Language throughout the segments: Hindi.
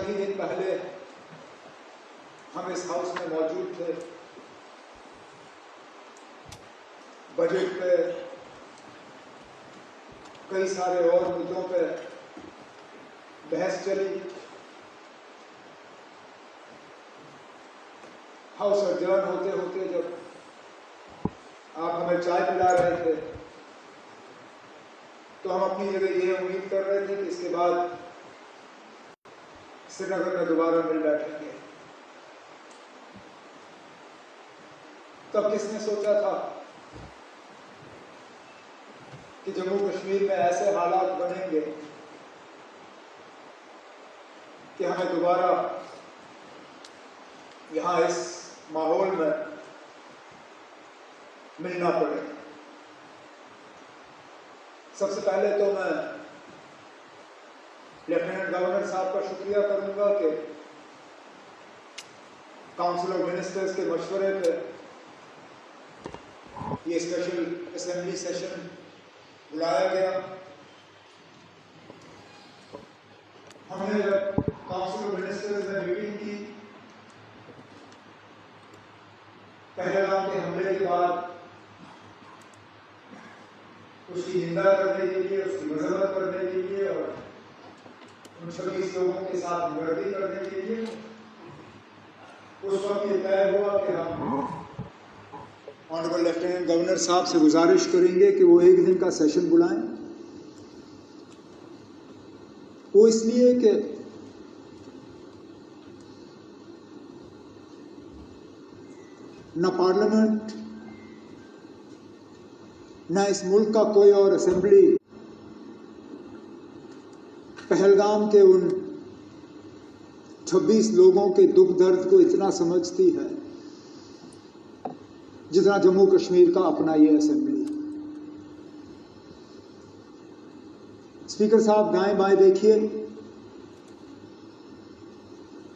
चंद ही दिन पहले हम इस हाउस में मौजूद थे। बजट पे, कई सारे और मुद्दों पे बहस चली। हाउस अडजर्न होते होते जब आप हमें चाय पिला रहे थे तो हम अपनी जगह ये उम्मीद कर रहे थे कि इसके बाद श्रीनगर में दोबारा मिल बैठेंगे। तब किसने सोचा था कि जम्मू कश्मीर में ऐसे हालात बनेंगे कि हमें दोबारा यहाँ इस माहौल में मिलना पड़े। सबसे पहले तो मैं लेफ्टिनेंट गवर्नर साहब का शुक्रिया करूंगा कि काउंसिल ऑफ मिनिस्टर्स के मशवरे पे ये स्पेशल असेंबली सेशन बुलाया गया। हमने जब काउंसिल ऑफ मिनिस्टर्स में मीटिंग की, पहलगाम के हमले के बाद उसकी निंदा करने के लिए, उसकी मजम्मत करने के लिए और उन 26 लोगों के साथ हमदर्दी करने के लिए उस वक्त ये तय हुआ कि हम ऑनरेबल लेफ्टिनेंट गवर्नर साहब से गुजारिश करेंगे कि वो एक दिन का सेशन बुलाएं। वो इसलिए कि न पार्लियामेंट न इस मुल्क का कोई और असेंबली पहलगाम के उन 26 लोगों के दुख दर्द को इतना समझती है जितना जम्मू कश्मीर का अपना ये असेंबली। स्पीकर साहब दाएं बाएं देखिए,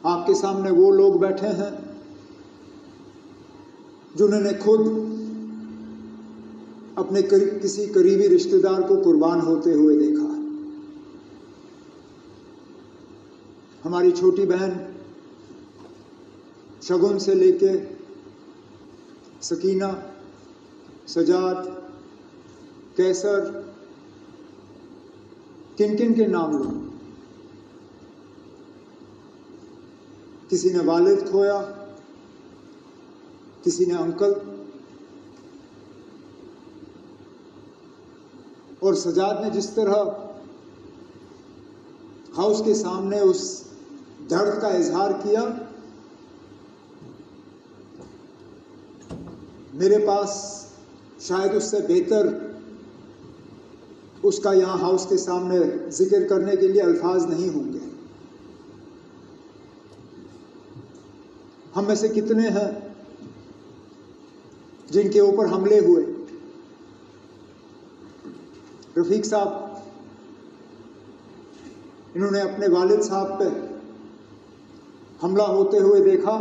आपके सामने वो लोग बैठे हैं जिन्होंने खुद अपने किसी करीबी रिश्तेदार को कुर्बान होते हुए देखा। हमारी छोटी बहन शगुन से लेके सकीना, सजाद, कैसर, किन किन के नाम लो। किसी ने वालिद खोया, किसी ने अंकल, और सजाद ने जिस तरह हाउस के सामने उस दर्द का इजहार किया, मेरे पास शायद उससे बेहतर उसका यहाँ हाउस के सामने जिक्र करने के लिए अल्फाज नहीं होंगे। हम में से कितने हैं जिनके ऊपर हमले हुए। रफीक साहब, इन्होंने अपने वालिद साहब पे हमला होते हुए देखा।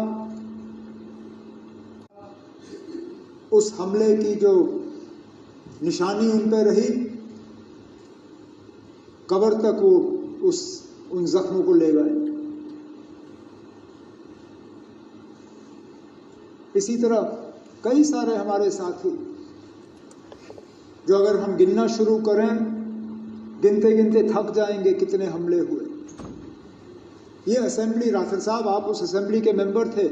उस हमले की जो निशानी उन पे रही, कब्र तक वो उन जख्मों को ले गए। इसी तरह कई सारे हमारे साथी जो अगर हम गिनना शुरू करें, गिनते गिनते थक जाएंगे कितने हमले हुए। ये असेंबली, राफेल साहब आप उस असेंबली के मेंबर थे,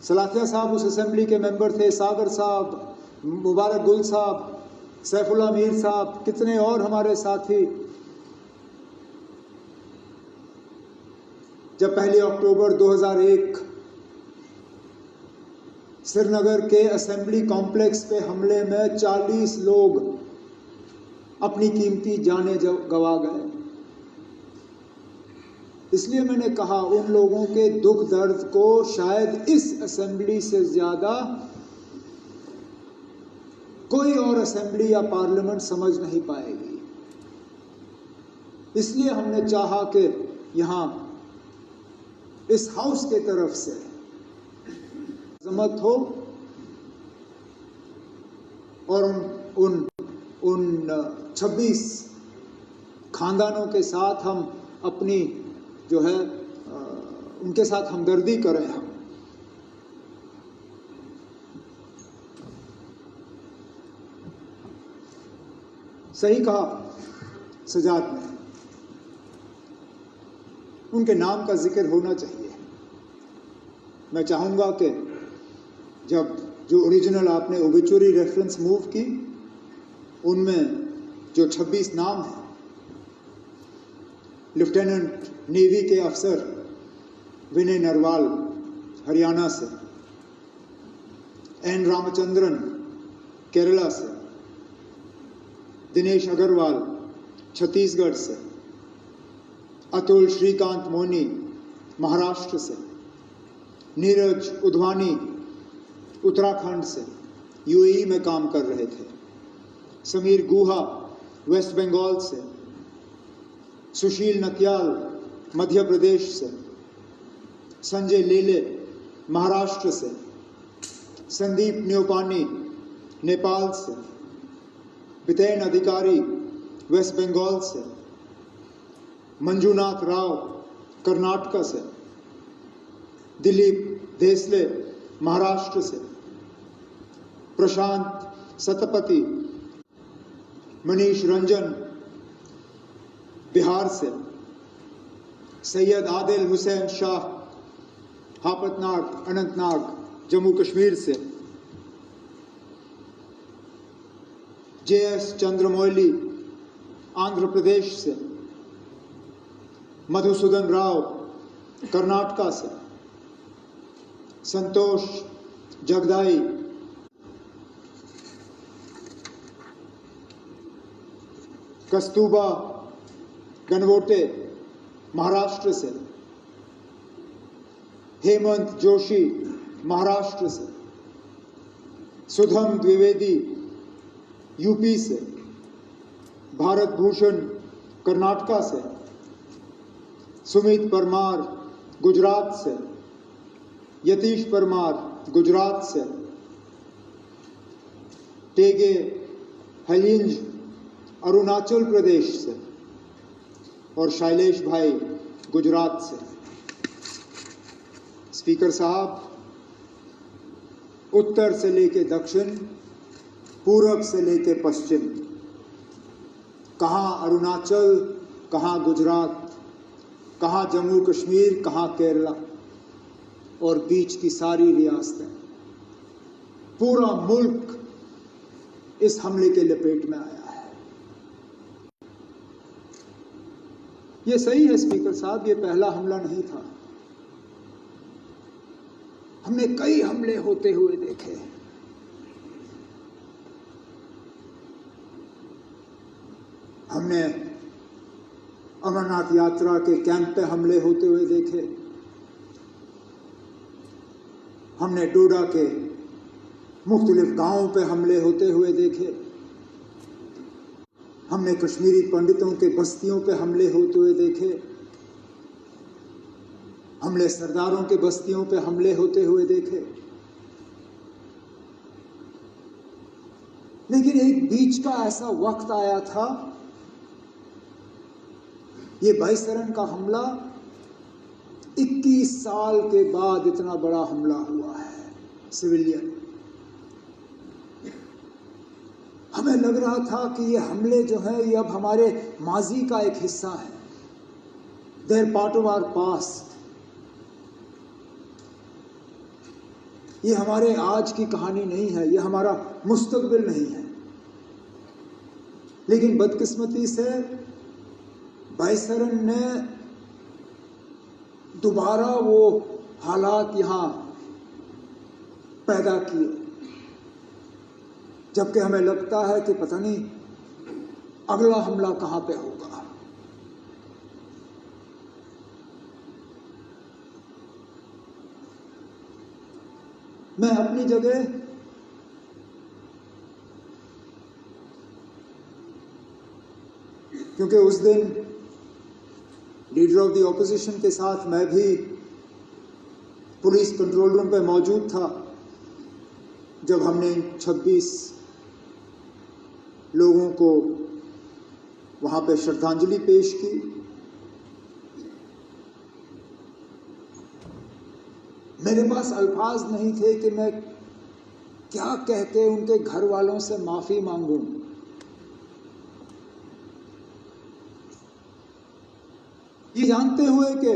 सलाथिया साहब उस असेंबली के मेंबर थे, सागर साहब, मुबारक गुल साहब, सैफुल्ला मीर साहब, कितने और हमारे साथी जब 1 अक्टूबर 2001 श्रीनगर के असेंबली कॉम्प्लेक्स पे हमले में 40 लोग अपनी कीमती जानें गंवा गए। इसलिए मैंने कहा उन लोगों के दुख दर्द को शायद इस असेंबली से ज्यादा कोई और असेंबली या पार्लियामेंट समझ नहीं पाएगी। इसलिए हमने चाहा कि यहां इस हाउस के तरफ से अजमत हो और उन 26 खानदानों के साथ हम अपनी जो है उनके साथ हमदर्दी करें हम। सही कहा सजाद ने, उनके नाम का जिक्र होना चाहिए। मैं चाहूंगा कि जब जो ओरिजिनल आपने ओबिचुरी रेफरेंस मूव की, उनमें जो 26 नाम हैं, लेफ्टिनेंट नेवी के अफसर विनय नरवाल हरियाणा से, एन रामचंद्रन केरला से, दिनेश अग्रवाल छत्तीसगढ़ से, अतुल श्रीकांत मोनी महाराष्ट्र से, नीरज उधवानी उत्तराखंड से यूएई में काम कर रहे थे, समीर गुहा वेस्ट बंगाल से, सुशील नथियाल मध्य प्रदेश से, संजय लेले महाराष्ट्र से, संदीप न्योपानी नेपाल से, बितेन अधिकारी वेस्ट बंगाल से, मंजूनाथ राव कर्नाटक से, दिलीप देसले महाराष्ट्र से, प्रशांत सतपति, मनीष रंजन बिहार से, सैयद आदिल हुसैन शाह हापतनाग अनंतनाग जम्मू कश्मीर से, JS चंद्रमौली आंध्र प्रदेश से, मधुसूदन राव कर्नाटक से, संतोष जगदाई कस्तूबा गनवोटे महाराष्ट्र से, हेमंत जोशी महाराष्ट्र से, सुधम द्विवेदी यूपी से, भारत भूषण कर्नाटक से, सुमित परमार गुजरात से, यतीश परमार गुजरात से, टेगे हलिंज अरुणाचल प्रदेश से और शैलेश भाई गुजरात से। स्पीकर साहब, उत्तर से लेके दक्षिण, पूरब से लेके पश्चिम, कहाँ अरुणाचल, कहाँ गुजरात, कहाँ जम्मू कश्मीर, कहाँ केरला और बीच की सारी रियासतें, पूरा मुल्क इस हमले के लपेट में आया है। ये सही है स्पीकर साहब, ये पहला हमला नहीं था। हमने कई हमले होते हुए देखे। हमने अमरनाथ यात्रा के कैंप पे हमले होते हुए देखे। हमने डोडा के मुख्तलिफ गांवों पे हमले होते हुए देखे। हमने कश्मीरी पंडितों के बस्तियों पे हमले होते हुए देखे। हमने सरदारों के बस्तियों पे हमले होते हुए देखे। लेकिन एक बीच का ऐसा वक्त आया था, ये बाईसरन का हमला 21 साल के बाद इतना बड़ा हमला हुआ है सिविलियन। हमें लग रहा था कि ये हमले जो है ये अब हमारे माजी का एक हिस्सा है, their part of our past. ये हमारे आज की कहानी नहीं है, ये हमारा मुस्तकबिल नहीं है। लेकिन बदकिस्मती से बाईसरन ने दोबारा वो हालात यहां पैदा किए, जबकि हमें लगता है कि पता नहीं अगला हमला कहां पे होगा। मैं अपनी जगह क्योंकि उस दिन लीडर ऑफ द ऑपोजिशन के साथ मैं भी पुलिस कंट्रोल रूम पे मौजूद था जब हमने 26 लोगों को वहां पे श्रद्धांजलि पेश की। मेरे पास अल्फाज नहीं थे कि मैं क्या कह के उनके घर वालों से माफी मांगूं। ये जानते हुए कि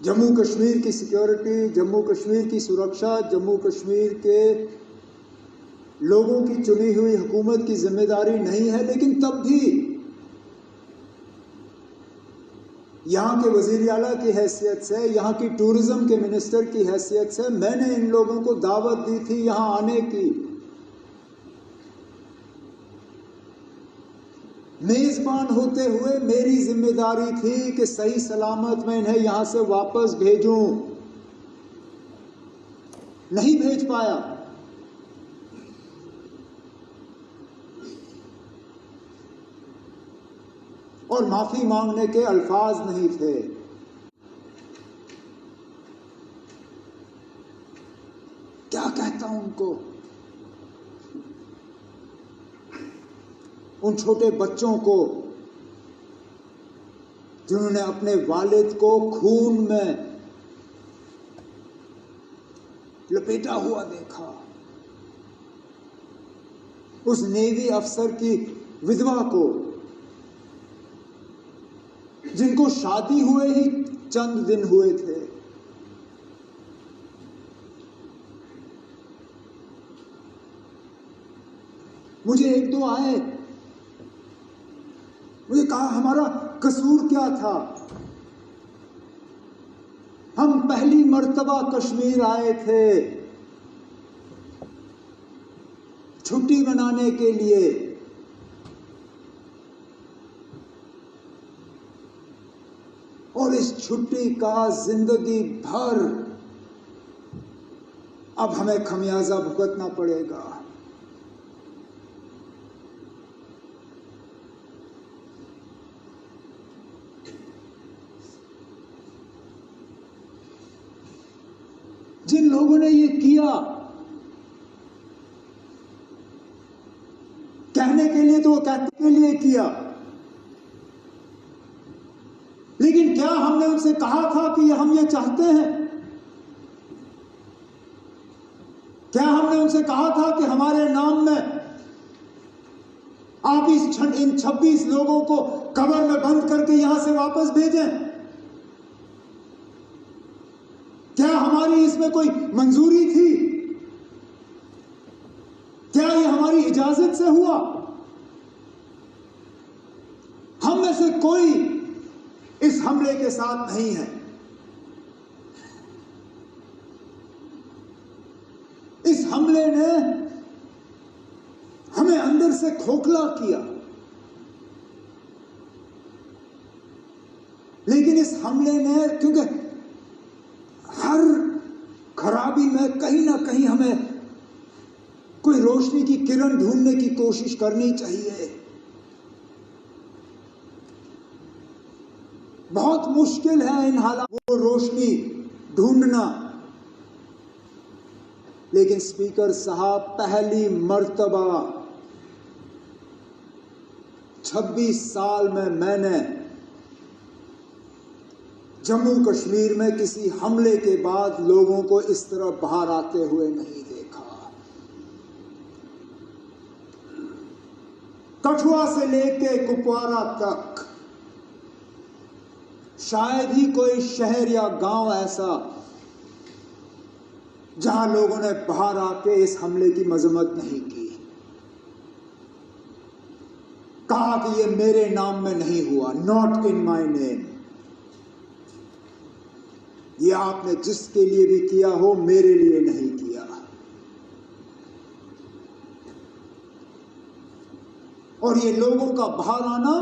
जम्मू कश्मीर की सिक्योरिटी, जम्मू कश्मीर की सुरक्षा, जम्मू कश्मीर के लोगों की चुनी हुई हुकूमत की जिम्मेदारी नहीं है, लेकिन तब भी यहाँ के वजीर आला की हैसियत से, यहाँ की टूरिज्म के मिनिस्टर की हैसियत से मैंने इन लोगों को दावत दी थी यहाँ आने की। मेजबान होते हुए मेरी जिम्मेदारी थी कि सही सलामत मैं इन्हें यहां से वापस भेजूं, नहीं भेज पाया। और माफी मांगने के अल्फाज नहीं थे। क्या कहता हूं उनको, उन छोटे बच्चों को जिन्होंने अपने वालिद को खून में लपेटा हुआ देखा, उस नेवी अफसर की विधवा को जिनको शादी हुए ही चंद दिन हुए थे, मुझे एक दो आए, मुझे कहा हमारा कसूर क्या था, हम पहली मर्तबा कश्मीर आए थे छुट्टी मनाने के लिए, और इस छुट्टी का जिंदगी भर अब हमें खमियाजा भुगतना पड़ेगा। जिन लोगों ने ये किया, कहने के लिए तो वो कहने के लिए किया, लेकिन क्या हमने उनसे कहा था कि हम ये चाहते हैं? क्या हमने उनसे कहा था कि हमारे नाम में आप इन 26 लोगों को कब्र में बंद करके यहां से वापस भेजें? क्या हमारी इसमें कोई मंजूरी थी? क्या ये हमारी इजाजत से हुआ? हम में से कोई इस हमले के साथ नहीं है। इस हमले ने हमें अंदर से खोखला किया, लेकिन इस हमले ने, क्योंकि हर खराबी में कहीं ना कहीं हमें कोई रोशनी की किरण ढूंढने की कोशिश करनी चाहिए। बहुत मुश्किल है इन हालात वो रोशनी ढूंढना, लेकिन स्पीकर साहब पहली मर्तबा 26 साल में मैंने जम्मू कश्मीर में किसी हमले के बाद लोगों को इस तरह बाहर आते हुए नहीं देखा। कठुआ से लेके कुपवारा तक शायद ही कोई शहर या गांव ऐसा जहां लोगों ने बाहर आके इस हमले की मजम्मत नहीं की, कहा कि ये मेरे नाम में नहीं हुआ, नॉट इन माय नेम। ये आपने जिसके लिए भी किया हो, मेरे लिए नहीं किया। और ये लोगों का बाहर आना,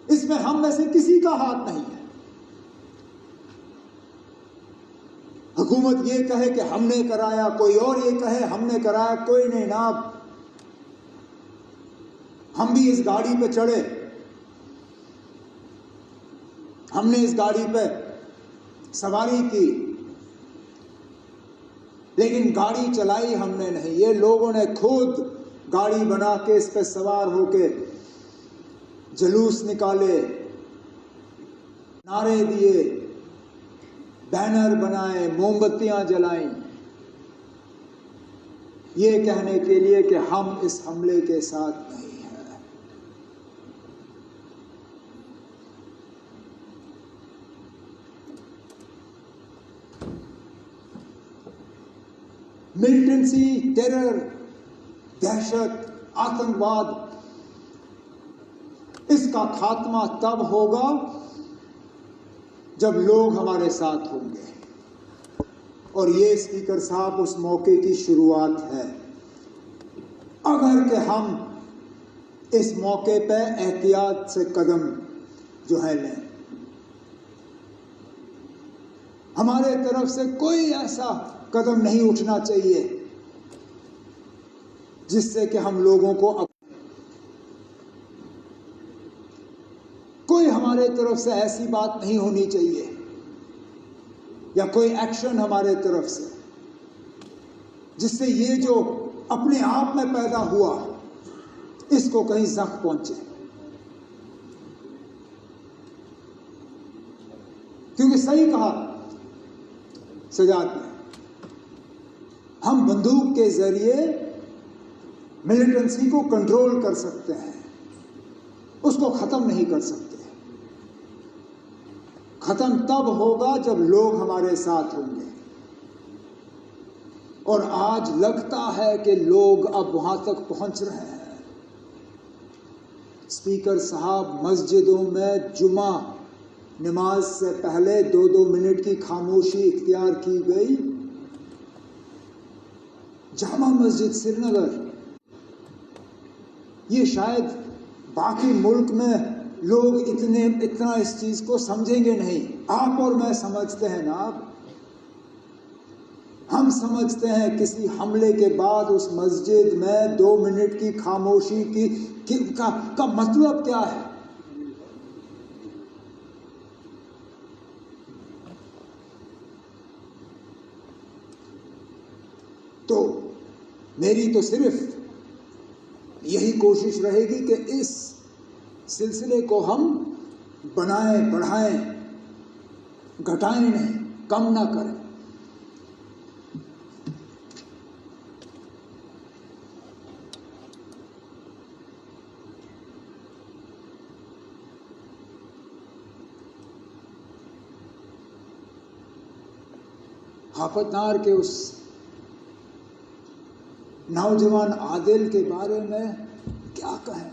इसमें हम में से किसी का हाथ नहीं है। हुकूमत ये कहे कि हमने कराया, कोई और ये कहे हमने कराया, कोई नहीं ना। हम भी इस गाड़ी पे चढ़े, हमने इस गाड़ी पे सवारी की, लेकिन गाड़ी चलाई हमने नहीं। ये लोगों ने खुद गाड़ी बना के इस पे सवार होके जुलूस निकाले, नारे दिए, बैनर बनाए, मोमबत्तियां जलाई, ये कहने के लिए कि हम इस हमले के साथ नहीं हैं। मिलिटेंसी, टेरर, दहशत, आतंकवाद, इसका खात्मा तब होगा जब लोग हमारे साथ होंगे। और ये स्पीकर साहब उस मौके की शुरुआत है। अगर कि हम इस मौके पे एहतियात से कदम जो है लें, हमारे तरफ से कोई ऐसा कदम नहीं उठना चाहिए जिससे कि हम लोगों को, कोई हमारे तरफ से ऐसी बात नहीं होनी चाहिए या कोई एक्शन हमारे तरफ से जिससे ये जो अपने आप में पैदा हुआ इसको कहीं जख्म पहुंचे। क्योंकि सही कहा सजाद ने, हम बंदूक के जरिए मिलिटेंसी को कंट्रोल कर सकते हैं, उसको खत्म नहीं कर सकते। खत्म तब होगा जब लोग हमारे साथ होंगे। और आज लगता है कि लोग अब वहां तक पहुंच रहे हैं। स्पीकर साहब, मस्जिदों में जुमा नमाज से पहले 2-2 मिनट की खामोशी इख्तियार की गई। जामा मस्जिद श्रीनगर, ये शायद बाकी मुल्क में लोग इतना इस चीज को समझेंगे नहीं। आप और मैं समझते हैं ना। हम समझते हैं किसी हमले के बाद उस मस्जिद में 2 मिनट की खामोशी का मतलब क्या है। तो मेरी तो सिर्फ यही कोशिश रहेगी कि इस सिलसिले को हम बनाएं, बढ़ाएं, घटाएं नहीं, कम ना करें। हाफतनार के उस नौजवान आदिल के बारे में क्या कहें।